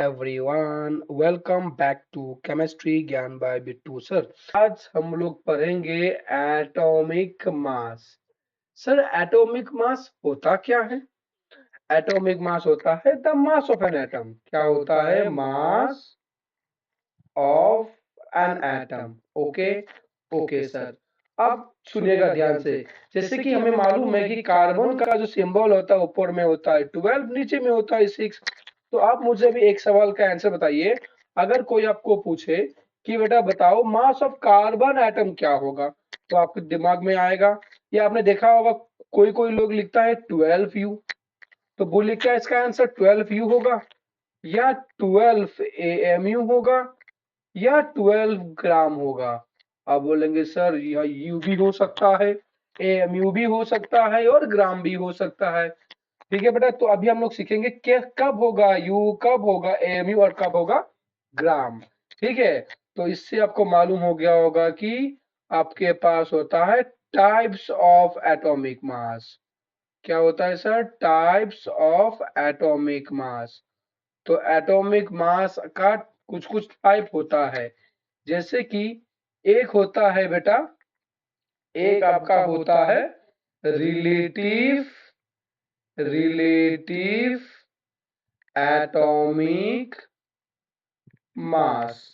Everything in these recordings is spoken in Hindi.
Everyone, welcome back to chemistry Gyan by Bittu sir. आज हम लोग पढ़ेंगे atomic mass. Sir, atomic mass होता क्या है? एटॉमिक मास होता है the mass of an atom. क्या होता है? Mass of an atom. Okay okay sir. अब सुनिएगा ध्यान से। जैसे कि हमें मालूम है कि कार्बन का जो सिंबल होता है ऊपर में होता है 12, नीचे में होता है 6। तो आप मुझे अभी एक सवाल का आंसर बताइए। अगर कोई आपको पूछे कि बेटा बताओ मास ऑफ कार्बन एटम क्या होगा, तो आपके दिमाग में आएगा, या आपने देखा होगा कोई कोई लोग लिखता है 12U। तो बोलिए, क्या इसका आंसर 12U होगा, या 12 AMU होगा, या 12 ग्राम होगा? आप बोलेंगे सर यह यू भी हो सकता है, AMU भी हो सकता है, और ग्राम भी हो सकता है। ठीक है बेटा, तो अभी हम लोग सीखेंगे कि कब होगा यू, कब होगा AMU, और कब होगा ग्राम। ठीक है, तो इससे आपको मालूम हो गया होगा कि आपके पास होता है टाइप्स ऑफ एटॉमिक मास। क्या होता है sir? Types of atomic mass. तो एटॉमिक मास का कुछ कुछ टाइप होता है। जैसे कि एक होता है बेटा, एक आपका होता है रिलेटिव रिलेटिव एटॉमिक मास।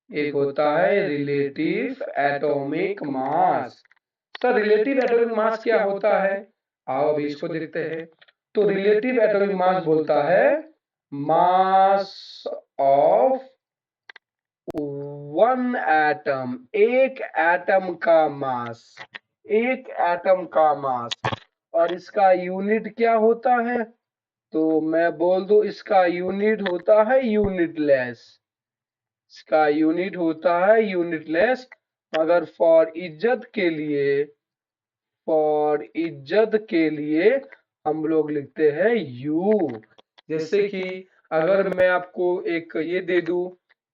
एक होता है relative atomic mass. Sir, relative atomic mass क्या होता है? आओ अभी इसको देखते हैं। तो रिलेटिव एटॉमिक मास बोलता है मास ऑफ वन एटम, एक एटम का मास, एक एटम का मास। और इसका यूनिट क्या होता है? तो मैं बोल दूं, इसका यूनिट होता है यूनिटलेस। इसका यूनिट होता है यूनिटलेस। मगर फॉर इज्जत के लिए हम लोग लिखते हैं यू। जैसे कि अगर मैं आपको एक ये दे दूं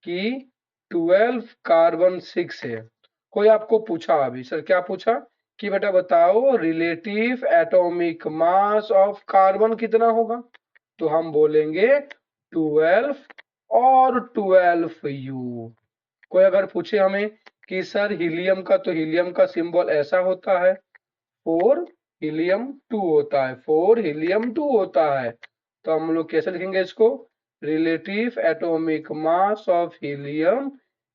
कि 12 कार्बन 6 है। कोई आपको पूछा अभी, सर क्या पूछा कि बेटा बताओ relative atomic mass of carbon कितना होगा? तो हम बोलेंगे 12 और 12U। कोई अगर पूछे हमें कि सर हीलियम का, तो हीलियम का सिंबल ऐसा होता है, 4 हीलियम 2 होता है, 4 हीलियम 2 होता है। तो हम लोग कैसे लिखेंगे इसको? Relative atomic mass of helium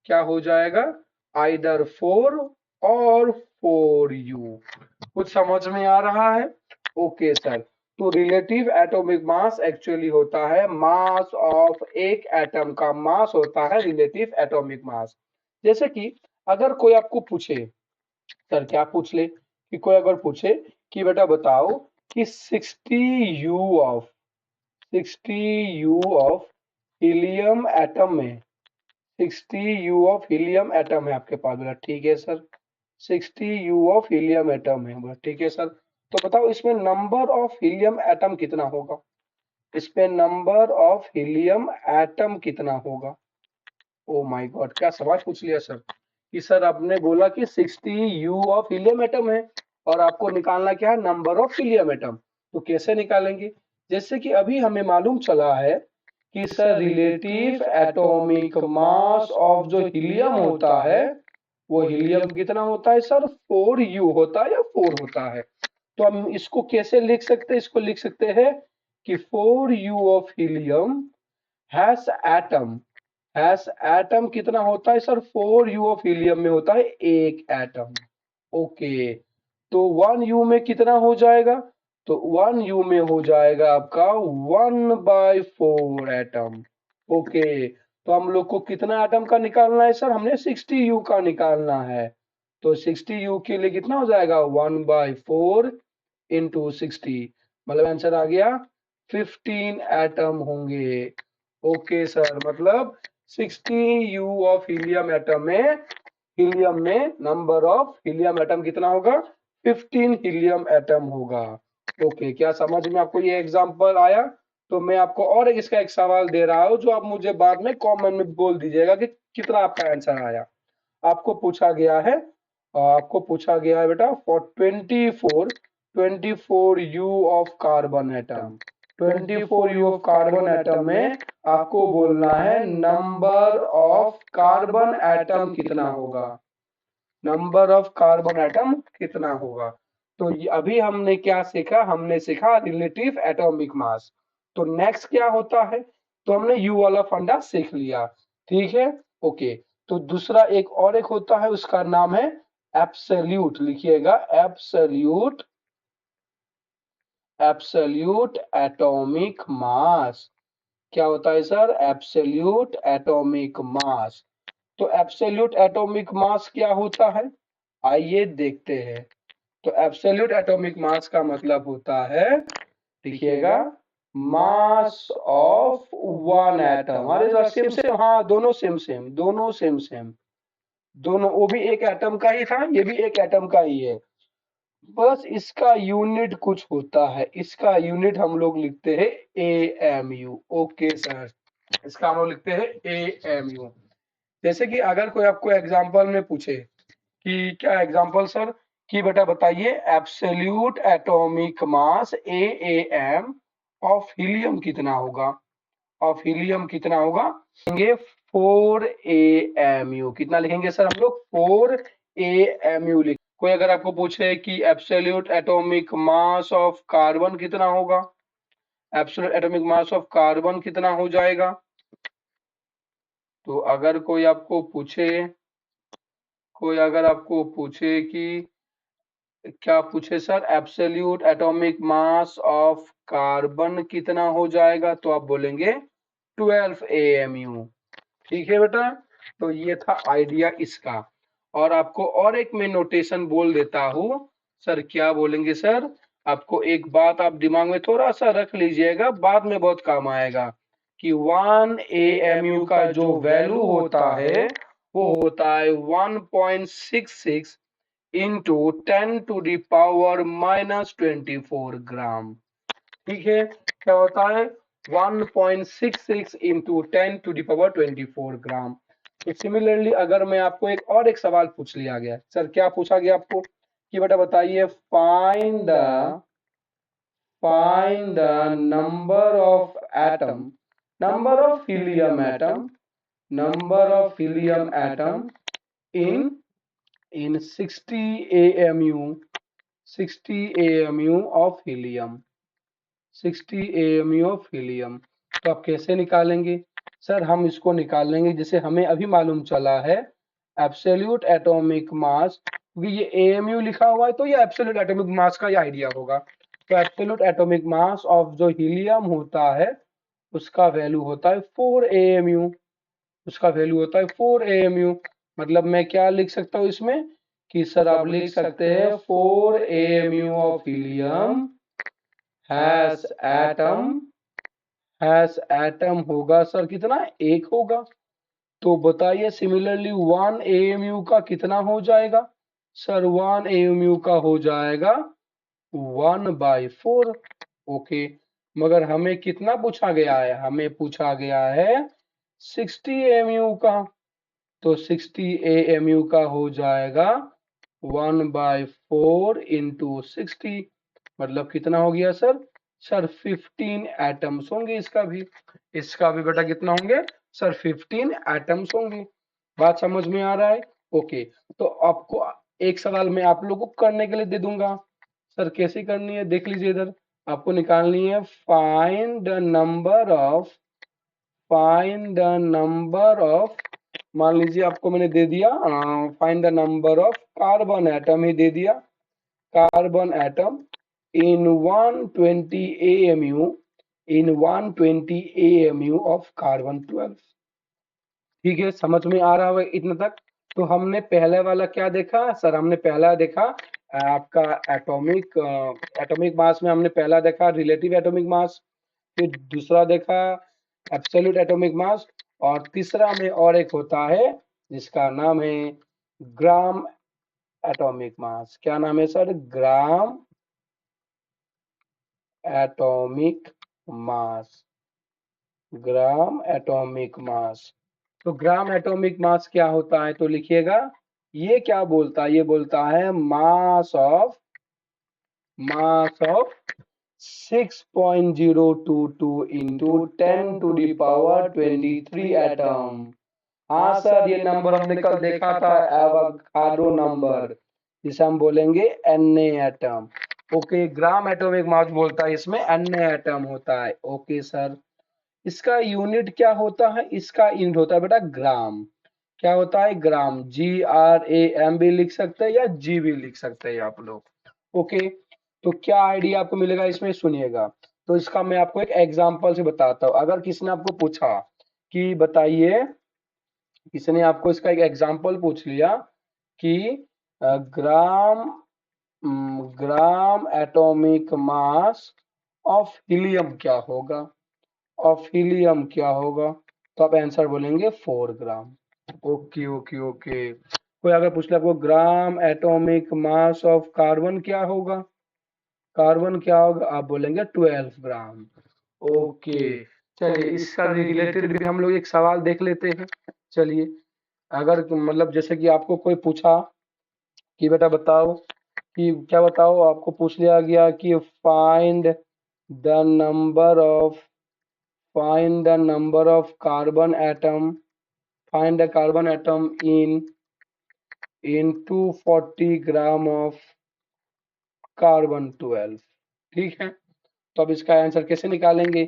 क्या हो जाएगा? आइदर 4 और 4U। कुछ समझ में आ रहा है? Okay sir. तो रिलेटिव एटॉमिक मास एक्चुअली होता है मास ऑफ एक एटम का मास होता है रिलेटिव एटॉमिक मास। जैसे कि अगर कोई आपको पूछे, सर क्या पूछ ले कि कोई अगर पूछे कि बेटा बताओ कि 60U ऑफ हीलियम एटम में, 60U ऑफ हीलियम एटम है आपके पास। बोला ठीक है sir, 60U of helium atom है। बोला ठीक है सर। तो बताओ इसमें नंबर ऑफ हीलियम एटम कितना होगा? इसमें नंबर ऑफ हीलियम एटम कितना होगा? ओ माय गॉड, क्या सवाल पूछ लिया सर। कि सर आपने बोला कि 60U ऑफ हीलियम एटम है, और आपको निकालना क्या है? Number of helium atom. तो कैसे निकालेंगे? जैसे कि अभी हमें मालूम चला है कि sir relative atomic mass of जो हीलियम होता है, वो हीलियम कितना होता है सर? 4U होता है, या 4 होता है। तो हम इसको कैसे लिख सकते हैं? इसको लिख सकते हैं कि 4U of helium has atom, atom कितना होता है सर? 4U ऑफ हीलियम में होता है एक एटम। ओके, तो 1U में कितना हो जाएगा? तो 1U में हो जाएगा आपका 1/4 एटम। ओके, तो हम लोग को कितना एटम का निकालना है सर? हमने 60U का निकालना है। तो 60U के लिए कितना हो जाएगा? 1/4 इंटू 60, मतलब आंसर आ गया 15 एटम होंगे। ओके सर, मतलब 60U ऑफ हीलियम एटम में, हीलियम में नंबर ऑफ हीलियम एटम कितना होगा? 15 हीलियम एटम होगा। ओके, क्या समझ में आपको ये एग्जांपल आया? तो मैं आपको और इसका एक सवाल दे रहा हूं, जो आप मुझे बाद में कमेंट में बोल दीजिएगा कि कितना आपका आंसर आया। आपको पूछा गया है बेटा for 24U of carbon atom. 24 you of carbon atom में आपको बोलना है नंबर ऑफ कार्बन एटम कितना होगा, नंबर ऑफ कार्बन एटम कितना होगा। तो अभी हमने क्या सीखा, हमने सीखा रिलेटिव एटॉमिक मास। तो नेक्स्ट क्या होता है, तो हमने यू वाला फंडा सीख लिया, ठीक है, ओके। तो दूसरा एक होता है, उसका नाम है एब्सोल्यूट, लिखिएगा एब्सोल्यूट, एब्सोल्यूट एटॉमिक मास। क्या होता है सर, एब्सोल्यूट एटॉमिक मास। तो एब्सोल्यूट एटॉमिक मास क्या होता है, आइए देखते हैं। तो एब्सोल्यूट एटॉमिक मास का मतलब होता है, लिखिएगा मास ऑफ वन एटम। अरे सर सेम सेम, हाँ दोनों सेम सेम, दोनों सेम सेम, दोनों, वो भी एक एटम का ही था, ये भी एक एटम का ही है, बस इसका यूनिट कुछ होता है, इसका यूनिट हम लोग लिखते हैं AMU। ओके सर, इसका हम लोग लिखते हैं AMU। जैसे कि अगर कोई आपको एग्जांपल में पूछे कि क्या एग्जांपल सर, कि बेटा बताइए absolute atomic mass AAM of helium कितना होगा, ऑफ हीलियम कितना होगा, लिखेंगे 4 AMU। कितना लिखेंगे सर हम लोग, 4 AMU लिख। कोई अगर आपको पूछे कि absolute atomic mass of carbon कितना होगा, absolute atomic mass of carbon कितना हो जाएगा। तो अगर कोई आपको पूछे, कोई अगर आपको पूछे कि क्या पूछे sir, absolute atomic mass of carbon कितना हो जाएगा, तो आप बोलेंगे 12 AMU। ठीक है बेटा, तो ये था आइडिया इसका। और आपको और एक मैं नोटेशन बोल देता हूँ सर, क्या बोलेंगे सर, आपको एक बात आप दिमाग में थोड़ा सा रख लीजिएगा, बाद में बहुत काम आएगा, कि 1 AMU का जो वैल्यू होता है वो होता है 1.66 इंटू 10⁻⁻24 ग्राम। ठीक है, क्या होता है 1.66 इंटू 10⁻24 ग्राम। तो सिमिलरली अगर मैं आपको एक सवाल पूछ लिया गया सर, क्या पूछा गया आपको कि बेटा बताइए find the number of atom, number of helium atom, number of helium atom in 60 AMU, 60 AMU of helium, 60 AMU of helium. तो आप कैसे निकालेंगे सर, हम इसको निकाल लेंगे जैसे हमें अभी मालूम चला है एब्सोल्यूट एटॉमिक मास, क्योंकि ये AMU लिखा हुआ है तो ये एब्सोल्यूट एटॉमिक मास का ही आइडिया होगा। तो एब्सोल्यूट एटॉमिक मास ऑफ जो हीलियम होता है उसका वैल्यू होता है 4 AMU, उसका वैल्यू होता है 4 AMU। मतलब मैं क्या लिख सकता हूँ इसमें, कि सर आप लिख सकते हैं 4 AMU of helium has atom, has atom होगा सर कितना, एक होगा। तो बताइए सिमिलरली 1 AMU का कितना हो जाएगा सर, 1 AMU का हो जाएगा 1/4। ओके, मगर हमें कितना पूछा गया है, हमें पूछा गया है 60 AMU का। तो 60 AMU का हो जाएगा 1/4 इंटू 60, मतलब कितना हो गया सर, सर 15 एटम्स होंगे इसका भी, इसका भी बेटा कितना होंगे सर, 15 एटम्स होंगे। बात समझ में आ रहा है, ओके। तो आपको एक सवाल मैं आप लोगों को करने के लिए दे दूंगा सर, कैसे करनी है देख लीजिए इधर, आपको निकालनी है find the number of, find the number of, मान लीजिए आपको मैंने दे दिया find the number of carbon atom ही दे दिया, carbon atom in 120 AMU, in 120 AMU of carbon 12। ठीक है, समझ में आ रहा है इतना तक। तो हमने पहले वाला क्या देखा सर, हमने पहला देखा आपका एटॉमिक, एटॉमिक मास में हमने पहला देखा रिलेटिव एटॉमिक मास, फिर दूसरा देखा एब्सोल्यूट एटॉमिक मास, और तीसरा में और एक होता है जिसका नाम है ग्राम एटॉमिक मास। क्या नाम है सर, ग्राम एटॉमिक मास, ग्राम एटॉमिक मास। तो ग्राम एटॉमिक मास क्या होता है, तो लिखिएगा ये क्या बोलता है, ये बोलता है mass of, mass of 6.022 into 10 to the power 23 atom. हाँ सर, ये नंबर हमने कल देखा था, एवोगाड्रो नंबर, जिसे हम बोलेंगे Na एटम। ओके, ग्राम एटॉमिक मास बोलता है, इसमें Na एटम होता है। ओके सर, इसका यूनिट क्या होता है? इसका यूनिट होता है बेटा ग्राम। क्या होता है? ग्राम। GRAM भी लिख सकते हैं या जी भी लिख सकते हैं आप लोग। ओके, तो क्या आइडिया आपको मिलेगा इसमें, सुनिएगा। तो इसका मैं आपको एक एग्जांपल से बताता हूँ। अगर किसी ने आपको पूछा कि बताइए, किसी ने आपको इसका एक एग्जांपल पूछ लिया कि gram gram atomic mass of helium क्या होगा, ऑफ हीलियम क्या होगा, तो आप आंसर बोलेंगे 4 ग्राम। Okay okay okay. कोई अगर पूछ ले आपको ग्राम एटॉमिक मास ऑफ कार्बन क्या होगा, कार्बन क्या होगा, आप बोलेंगे 12 ग्राम। ओके, चलिए इसका रिलेटेड भी हम लोग एक सवाल देख लेते हैं। चलिए, अगर मतलब जैसे कि आपको कोई पूछा कि बेटा बताओ कि क्या बताओ, आपको पूछ लिया गया कि the number of find the number of carbon atom find the carbon atom in 240 gram of carbon 12। ठीक है, तो अब इसका आंसर कैसे निकालेंगे?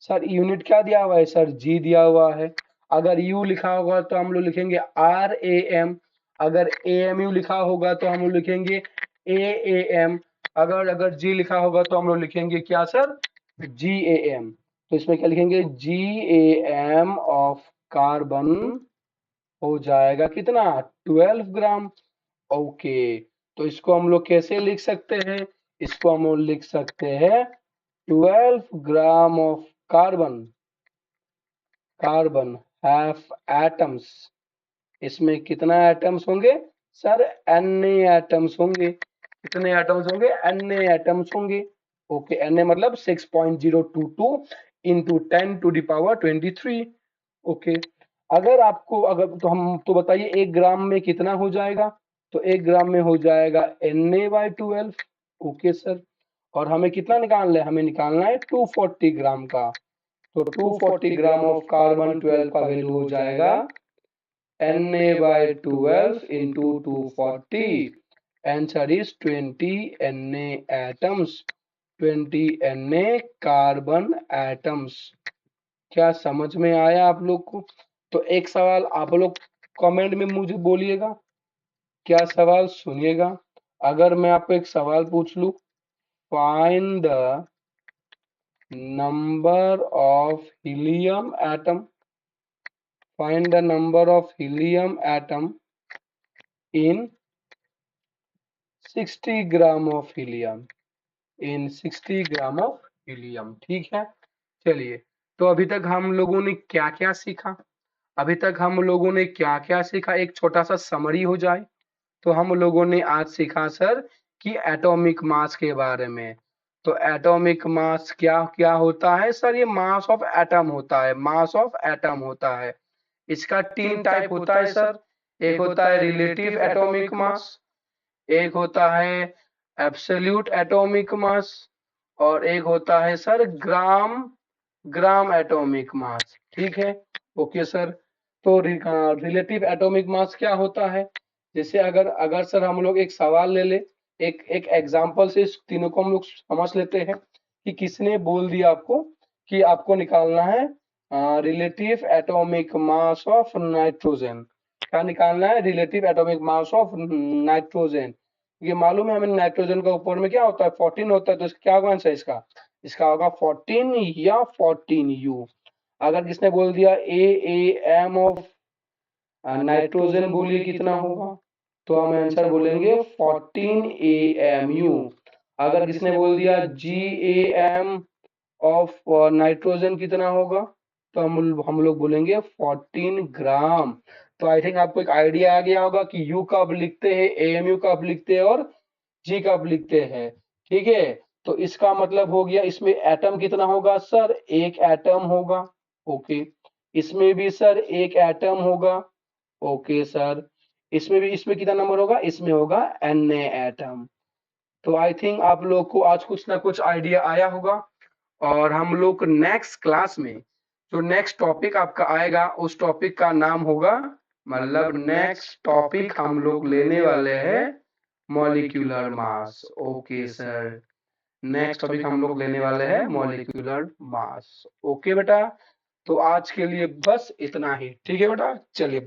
सर यूनिट क्या दिया हुआ है? सर जी दिया हुआ है। अगर यू लिखा होगा तो हम लोग लिखेंगे RAM, अगर AMU लिखा होगा तो हम लोग लिखेंगे AAM, अगर अगर जी लिखा होगा तो हम लोग लिखेंगे क्या सर? GAM। तो इसमें क्या लिखेंगे? GAM ऑफ कार्बन हो जाएगा कितना? 12 ग्राम। ओके, तो इसको हम लोग कैसे लिख सकते हैं? इसको हम लोग लिख सकते हैं 12 gram of carbon, carbon have atoms. इसमें कितना एटम्स होंगे? सर Na एटम्स होंगे। कितने एटम्स होंगे? Na एटम्स होंगे। ओके, Na मतलब 6.022 into 10 to the power 23। Okay, अगर आपको अगर तो हम तो बताइए 1 ग्राम में कितना हो जाएगा? तो 1 ग्राम में हो जाएगा Na/12। ओके सर, और हमें कितना निकालना है? हमें निकालना है 240 ग्राम का। तो 240 ग्राम ऑफ कार्बन 12 का वैल्यू हो जाएगा Na/12 into 240। Answer is 20 Na atoms, 20 Na carbon atoms. क्या समझ में आया आप लोग को? तो एक सवाल आप लोग कमेंट में मुझे बोलिएगा, क्या सवाल सुनिएगा। अगर मैं आपको एक सवाल पूछ लूं, find the number of helium atom, find the number of helium atom in 60 gram of helium, in 60 gram of helium. ठीक है, चलिए, तो अभी तक हम लोगों ने क्या क्या सीखा? अभी तक हम लोगों ने क्या क्या सीखा, एक छोटा सा समरी हो जाए। तो हम लोगों ने आज सीखा सर कि एटॉमिक मास के बारे में। तो एटॉमिक मास क्या क्या होता है सर? ये मास ऑफ एटम होता है, मास ऑफ एटम होता है। इसका 3 टाइप होता है सर। एक होता है रिलेटिव एटॉमिक मास, एक होता है एब्सोल्यूट एटॉमिक मास, और एक होता है सर ग्राम ग्राम एटॉमिक मास। ठीक है, ओके सर। तो रिलेटिव एटॉमिक मास क्या होता है? जैसे अगर अगर सर हम लोग एक सवाल ले ले, एक एक एग्जांपल से इस तीनों को हम लोग समझ लेते हैं कि किसने बोल दिया आपको कि आपको निकालना है relative atomic mass of nitrogen. क्या निकालना है? Relative atomic mass of nitrogen. ये मालूम है हमें, नाइट्रोजन का ऊपर में क्या होता है? 14 होता है। तो इसका क्या होगा आंसर? इसका इसका होगा 14 या 14U। अगर किसने बोल दिया AAM ऑफ नाइट्रोजन, बोलिए कितना होगा? तो हम आंसर बोलेंगे 14AMU। अगर किसने बोल दिया GAM ऑफ नाइट्रोजन कितना होगा? तो हम लोग बोलेंगे 14 ग्राम। तो आई थिंक आपको एक आइडिया आ गया होगा कि यू कब लिखते हैं, AMU कब लिखते हैं, और जी कब लिखते हैं। ठीक है, तो इसका मतलब हो गया इसमें एटम कितना होगा सर? एक एटम होगा। ओके, इसमें भी सर एक एटम होगा। ओके सर, इसमें भी, इसमें कितना नंबर होगा? इसमें होगा Na एटम। तो आई थिंक आप लोग को आज कुछ ना कुछ आइडिया आया होगा, और हम लोग नेक्स्ट क्लास में जो नेक्स्ट टॉपिक आपका आएगा उस टॉपिक का नाम होगा, मतलब नेक्स्ट टॉपिक हम लोग लेने वाले हैं molecular mass. Okay sir, next topic हम लोग लेने वाले हैं मॉलिक्यूलर मास। ओके बेटा, तो आज के लिए बस इतना ही, ठीक है बेटा, चलिए।